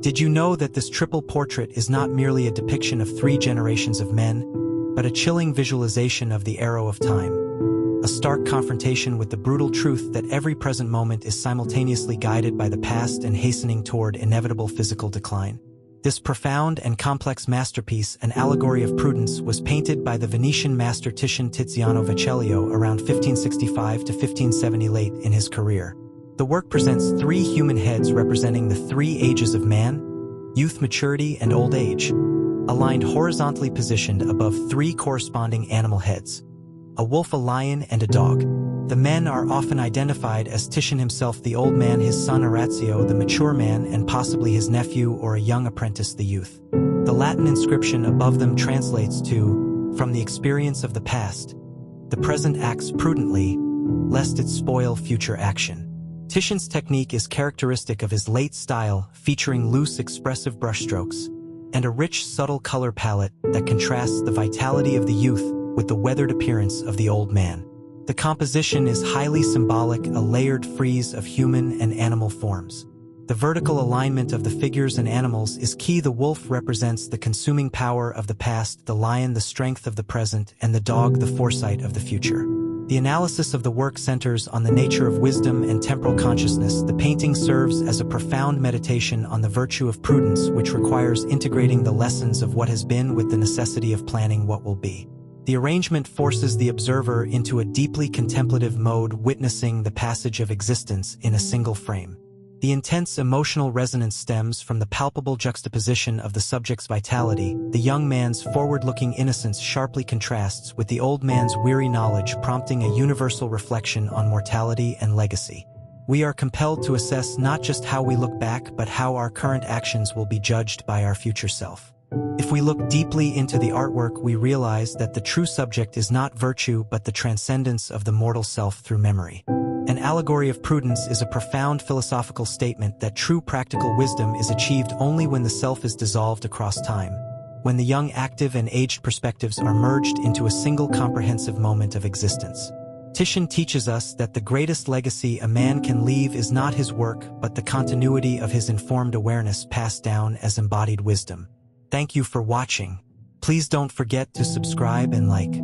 Did you know that this triple portrait is not merely a depiction of 3 generations of men, but a chilling visualization of the arrow of time? A stark confrontation with the brutal truth that every present moment is simultaneously guided by the past and hastening toward inevitable physical decline. This profound and complex masterpiece, An Allegory of Prudence, was painted by the Venetian master Titian Tiziano Vecellio around 1565 to 1570 late in his career. The work presents 3 human heads representing the 3 ages of man, youth, maturity, and old age, aligned horizontally positioned above 3 corresponding animal heads: a wolf, a lion, and a dog. The men are often identified as Titian himself, the old man, his son Orazio, the mature man, and possibly his nephew or a young apprentice, the youth. The Latin inscription above them translates to, "From the experience of the past, the present acts prudently, lest it spoil future action." Titian's technique is characteristic of his late style, featuring loose, expressive brushstrokes and a rich, subtle color palette that contrasts the vitality of the youth with the weathered appearance of the old man. The composition is highly symbolic, a layered frieze of human and animal forms. The vertical alignment of the figures and animals is key. The wolf represents the consuming power of the past, the lion the strength of the present, and the dog the foresight of the future. The analysis of the work centers on the nature of wisdom and temporal consciousness. The painting serves as a profound meditation on the virtue of prudence, which requires integrating the lessons of what has been with the necessity of planning what will be. The arrangement forces the observer into a deeply contemplative mode, witnessing the passage of existence in a single frame. The intense emotional resonance stems from the palpable juxtaposition of the subject's vitality. The young man's forward-looking innocence sharply contrasts with the old man's weary knowledge, prompting a universal reflection on mortality and legacy. We are compelled to assess not just how we look back, but how our current actions will be judged by our future self. If we look deeply into the artwork, we realize that the true subject is not virtue, but the transcendence of the mortal self through memory. An Allegory of Prudence is a profound philosophical statement that true practical wisdom is achieved only when the self is dissolved across time, when the young, active, and aged perspectives are merged into a single comprehensive moment of existence. Titian teaches us that the greatest legacy a man can leave is not his work, but the continuity of his informed awareness passed down as embodied wisdom. Thank you for watching. Please don't forget to subscribe and like.